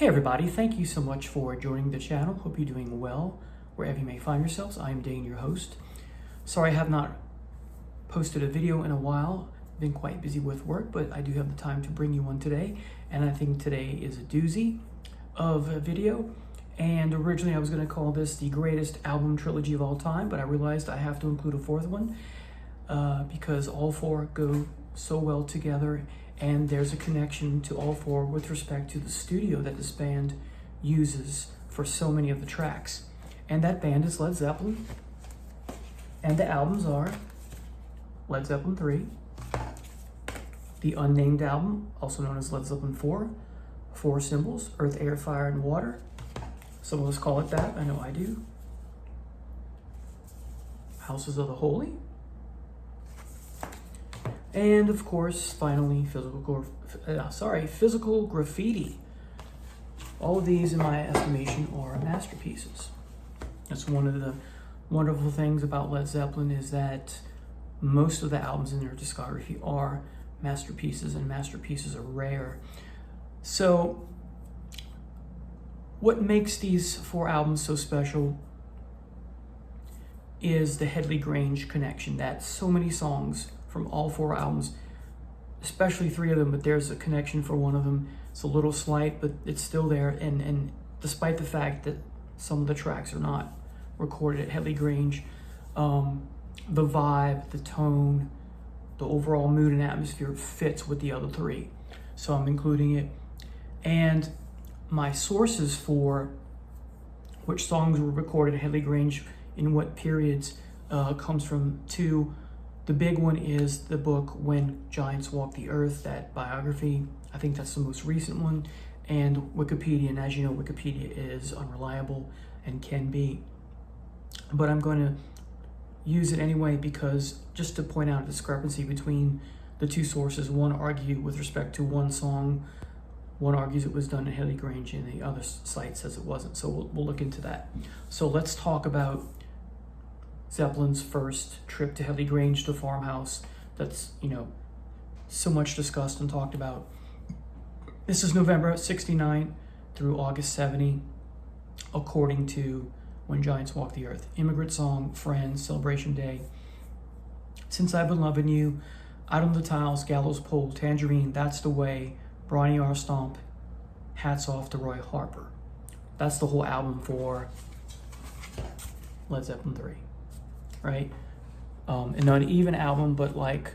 Hey everybody, thank you so much for joining the channel. Hope you're doing well wherever you may find yourselves. I am Dane, your host. Sorry I have not posted a video in a while. Been quite busy with work, but I do have the time to bring you one today. And I think today is a doozy of a video. And originally I was going to call this the greatest album trilogy of all time, but I realized I have to include a fourth one because all four go so well together. And there's a connection to all four with respect to the studio that this band uses for so many of the tracks. And that band is Led Zeppelin. And the albums are Led Zeppelin 3, the unnamed album, also known as Led Zeppelin 4, Four Symbols, Earth, Air, Fire, and Water. Some of us call it that, I know I do. Houses of the Holy. And of course, finally, Physical Graffiti. All of these, in my estimation, are masterpieces. That's one of the wonderful things about Led Zeppelin, is that most of the albums in their discography are masterpieces, and masterpieces are rare. So, what makes these four albums so special is the Headley Grange connection, that so many songs from all four albums, especially three of them, but there's a connection for one of them. It's a little slight, but it's still there. And despite the fact that some of the tracks are not recorded at Headley Grange, the vibe, the tone, the overall mood and atmosphere fits with the other three. So I'm including it. And my sources for which songs were recorded at Headley Grange in what periods comes from two. The big one is the book When Giants Walk the Earth, that biography. I think that's the most recent one. And Wikipedia, and as you know, Wikipedia is unreliable and can be. But I'm going to use it anyway because just to point out a discrepancy between the two sources. One argued with respect to one song. One argues it was done at Headley Grange and the other site says it wasn't. So we'll look into that. So let's talk about Zeppelin's first trip to Headley Grange, the farmhouse that's, so much discussed and talked about. This is November 69 through August 70, according to When Giants Walk the Earth. Immigrant Song, Friends, Celebration Day, Since I've Been Loving You, Out on the Tiles, Gallows Pole, Tangerine, That's the Way, Brawny R Stomp, Hats Off to Roy Harper. That's the whole album for Led Zeppelin 3. Right? An uneven album, but like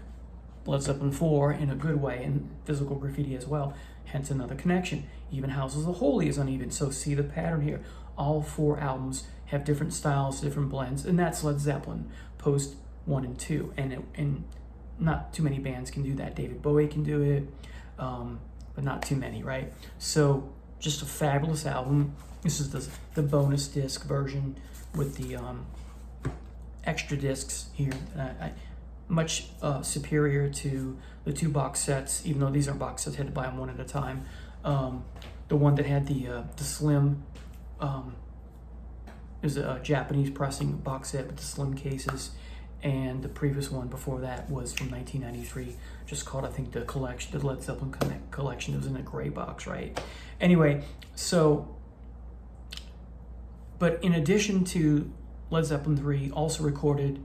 Led Zeppelin 4 in a good way, and Physical Graffiti as well, hence another connection. Even Houses of the Holy is uneven, so see the pattern here. All four albums have different styles, different blends, and that's Led Zeppelin, post 1 and 2, and not too many bands can do that. David Bowie can do it, but not too many, right? So just a fabulous album. This is the bonus disc version with the extra discs here, much superior to the two box sets, even though these aren't box sets, had to buy them one at a time. The one that had the slim is a Japanese pressing box set with the slim cases, and the previous one before that was from 1993, just called, I think, the collection, the Led Zeppelin collection. It was in a gray box, right? Anyway, so, but in addition to Led Zeppelin 3, also recorded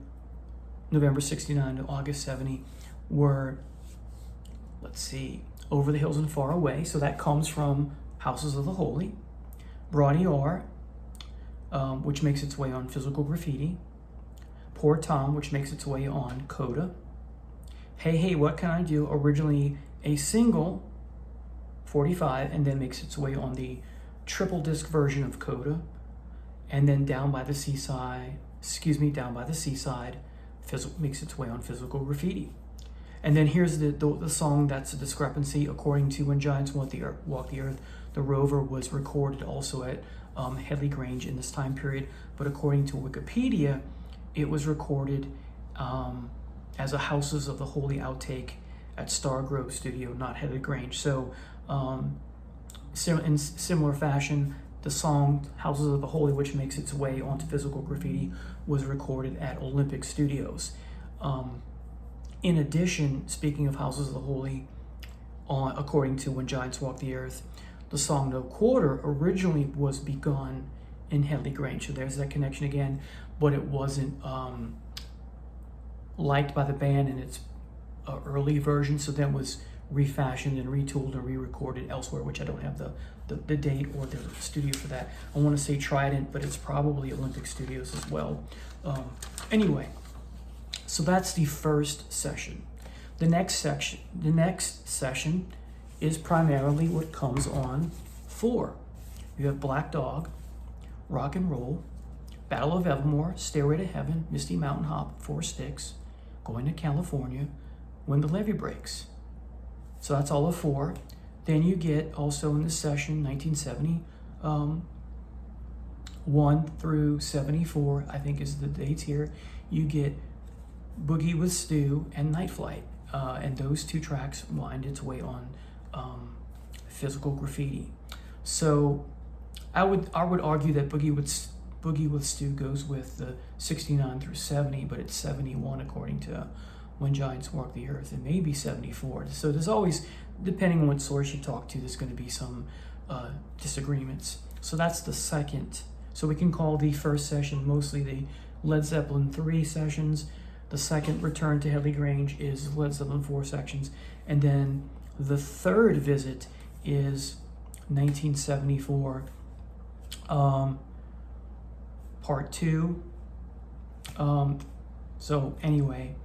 November 69 to August 70, were, let's see, Over the Hills and Far Away. So that comes from Houses of the Holy. Brawny R, which makes its way on Physical Graffiti. Poor Tom, which makes its way on Coda. Hey, Hey, What Can I Do? Originally a single, 45, and then makes its way on the triple disc version of Coda. And then Down by the Seaside, makes its way on Physical Graffiti. And then here's the song that's a discrepancy. According to When Giants Walk the Earth, The Rover was recorded also at Headley Grange in this time period. But according to Wikipedia, it was recorded as a Houses of the Holy outtake at Stargrove Studio, not Headley Grange. So in similar fashion, the song Houses of the Holy, which makes its way onto Physical Graffiti, was recorded at Olympic Studios. In addition, speaking of Houses of the Holy, according to When Giants Walk the Earth, the song No Quarter originally was begun in Headley, Grange. So there's that connection again, but it wasn't liked by the band in its early version, so then was refashioned and retooled and re-recorded elsewhere, which I don't have the date or the studio for that. I want to say Trident, but it's probably Olympic Studios as well. Anyway, so that's the first session. The next session is primarily what comes on 4. You have Black Dog, Rock and Roll, Battle of Evermore, Stairway to Heaven, Misty Mountain Hop, 4 Sticks, Going to California, When the Levee Breaks. So that's all of 4. Then you get also in this session, 1971 through 74, I think is the dates here, you get Boogie with Stu and Night Flight. And those 2 tracks wind its way on Physical Graffiti. So I would argue that Boogie with Stu goes with the 69 through 70, but it's 71 according to When Giants Walk the Earth. It may be 74. So there's always, depending on what source you talk to, there's going to be some disagreements. So that's the second. So we can call the first session mostly the Led Zeppelin 3 sessions. The second return to Headley Grange is Led Zeppelin 4 sections. And then the third visit is 1974, part 2. So anyway,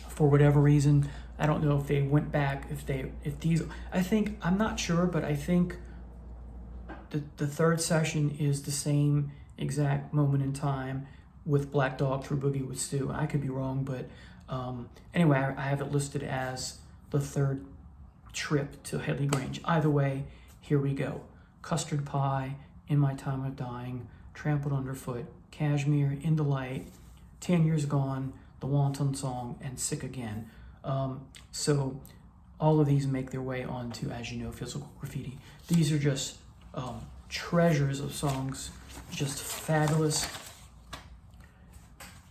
for whatever reason, I don't know if they went back, if these, I'm not sure, but I think the third session is the same exact moment in time with Black Dog through Boogie with Stu. I could be wrong, but anyway, I have it listed as the third trip to Headley Grange. Either way, here we go. Custard Pie, In My Time of Dying, Trampled Underfoot, Cashmere, In the Light, 10 Years Gone, The Wanton Song, and Sick Again. So all of these make their way onto, as you know, Physical Graffiti. These are just treasures of songs, just fabulous.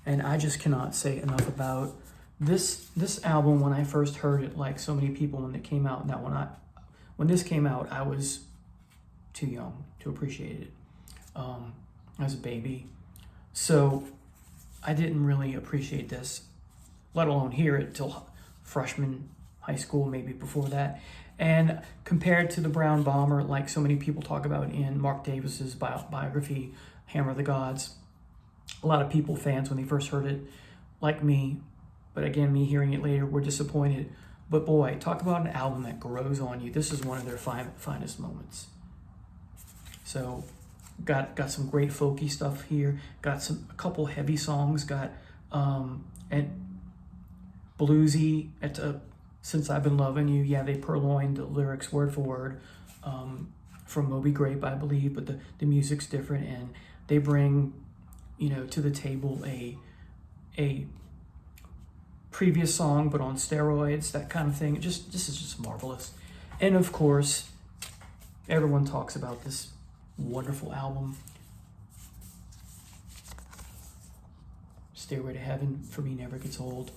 And I just cannot say enough about this album. When I first heard it, like so many people when it came out, when this came out, I was too young to appreciate it as a baby. So I didn't really appreciate this, let alone hear it, till freshman high school, maybe before that. And compared to the Brown Bomber, like so many people talk about in Mark Davis's biography, Hammer of the Gods, a lot of people, fans, when they first heard it, like me, but again, me hearing it later, were disappointed. But boy, talk about an album that grows on you. This is one of their finest moments. So got some great folky stuff here. Got a couple heavy songs. Got and bluesy at Since I've Been Loving You. Yeah, they purloined the lyrics word for word from Moby Grape, I believe, but the music's different, and they bring, to the table a previous song but on steroids, that kind of thing. This is just marvelous. And of course, everyone talks about this wonderful album, Stairway to Heaven, for me never gets old.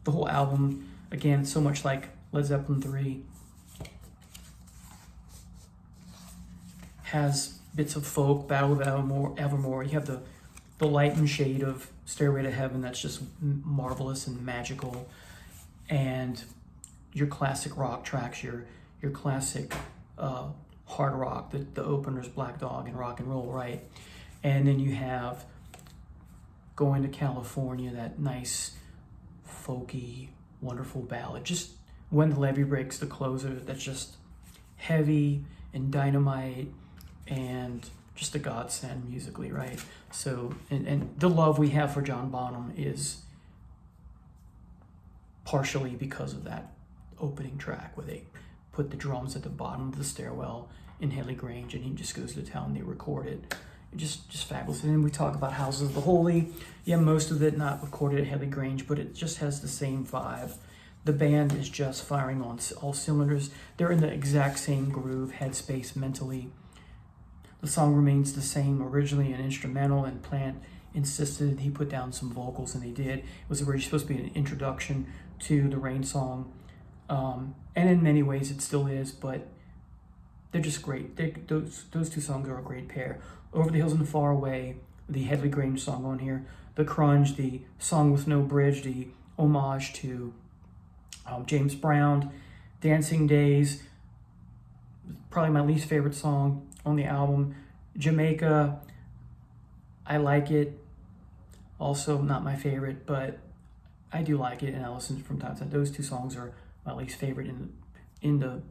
The whole album, again, so much like Led Zeppelin 3, has bits of folk, Battle of Evermore. You have the light and shade of Stairway to Heaven that's just marvelous and magical, and your classic rock tracks, your classic hard rock, the openers, Black Dog and Rock and Roll, right? And then you have Going to California, that nice folky, wonderful ballad. Just When the Levee Breaks, the closer, that's just heavy and dynamite and just a godsend musically, right? So, and the love we have for John Bonham is partially because of that opening track where they put the drums at the bottom of the stairwell in Headley Grange, and he just goes to town, they record it. Just fabulous. And then we talk about Houses of the Holy. Yeah, most of it not recorded at Headley Grange, but it just has the same vibe. The band is just firing on all cylinders. They're in the exact same groove, headspace, mentally. The song remains the same, originally an instrumental, and Plant insisted he put down some vocals, and they did. It was originally supposed to be an introduction to the Rain song, and in many ways it still is, but they're just great. Those two songs are a great pair. Over the Hills and Far Away, the Headley Grange song on here, the Grunge, the Song with No Bridge, the homage to James Brown, Dancing Days, probably my least favorite song on the album. Jamaica, I like it. Also not my favorite, but I do like it, and I listen from time to time. Those two songs are my least favorite in the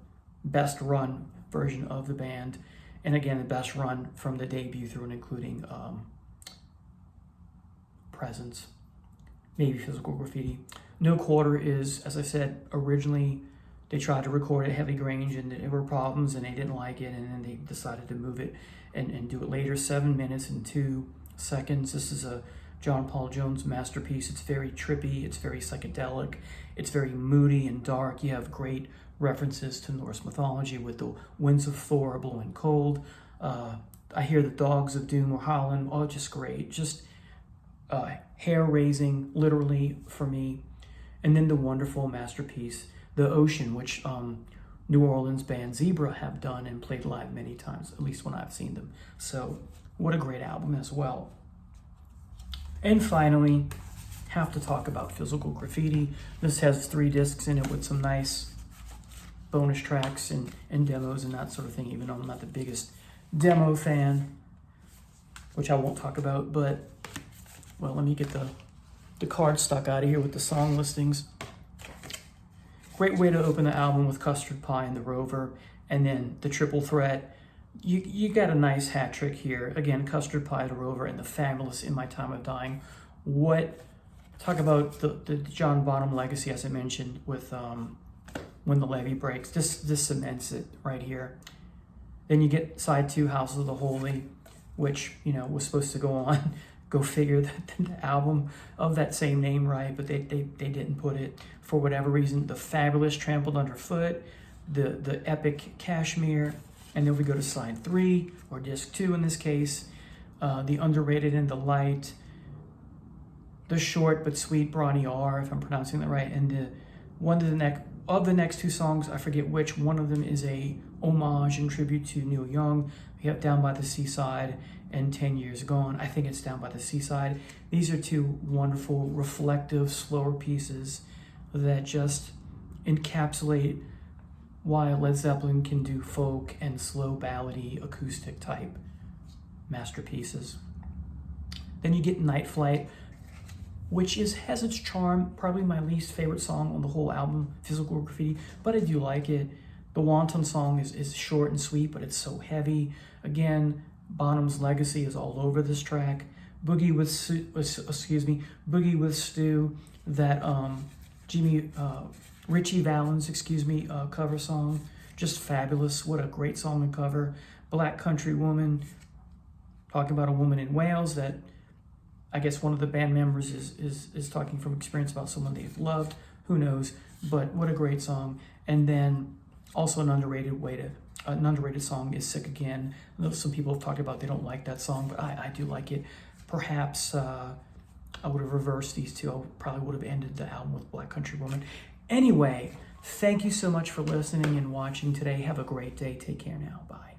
best run version of the band. And again, the best run from the debut through and including Presence, maybe Physical Graffiti. No Quarter is, as I said, originally they tried to record at Headley Grange and there were problems and they didn't like it, and then they decided to move it and do it later. 7 minutes and 2 seconds. This is a John Paul Jones masterpiece. It's very trippy, it's very psychedelic, it's very moody and dark. You have great references to Norse mythology with the winds of Thor blowing cold. I hear the dogs of doom are howling. Oh, just great. Just hair-raising, literally, for me. And then the wonderful masterpiece, The Ocean, which New Orleans band Zebra have done and played live many times, at least when I've seen them. So what a great album as well. And finally, have to talk about Physical Graffiti. This has 3 discs in it with some nice bonus tracks and demos and that sort of thing, even though I'm not the biggest demo fan, which I won't talk about. But, well, let me get the card stuck out of here with the song listings. Great way to open the album with Custard Pie and The Rover, and then the triple threat. You got a nice hat trick here. Again, Custard Pie, The Rover, and the fabulous In My Time of Dying. Talk about the John Bonham legacy, as I mentioned, with When the Levee Breaks. This cements it right here. Then you get side 2, Houses of the Holy, which, was supposed to go on. Go figure, the album of that same name, right? But they didn't put it for whatever reason. The fabulous Trampled Underfoot, the epic Kashmir, and then we go to side 3, or disc 2 in this case, the Underrated and the Light, the short but sweet Brawny R, if I'm pronouncing that right, and the next 2 songs, I forget which one of them is a homage and tribute to Neil Young. We have Down by the Seaside and 10 Years Gone. I think it's Down by the Seaside. These are 2 wonderful, reflective, slower pieces that just encapsulate why Led Zeppelin can do folk and slow ballady acoustic type masterpieces. Then you get Night Flight, which has its charm, probably my least favorite song on the whole album, Physical Graffiti, but I do like it. The Wanton song is short and sweet, but it's so heavy. Again, Bonham's legacy is all over this track. Boogie with Stu, that Richie Valens, cover song, just fabulous. What a great song to cover. Black Country Woman, talking about a woman in Wales that I guess one of the band members is talking from experience about someone they've loved. Who knows? But what a great song. And then also an underrated song is Sick Again. Some people have talked about they don't like that song, but I do like it. Perhaps I would have reversed these 2. I probably would have ended the album with Black Country Woman. Anyway, thank you so much for listening and watching today. Have a great day. Take care now. Bye.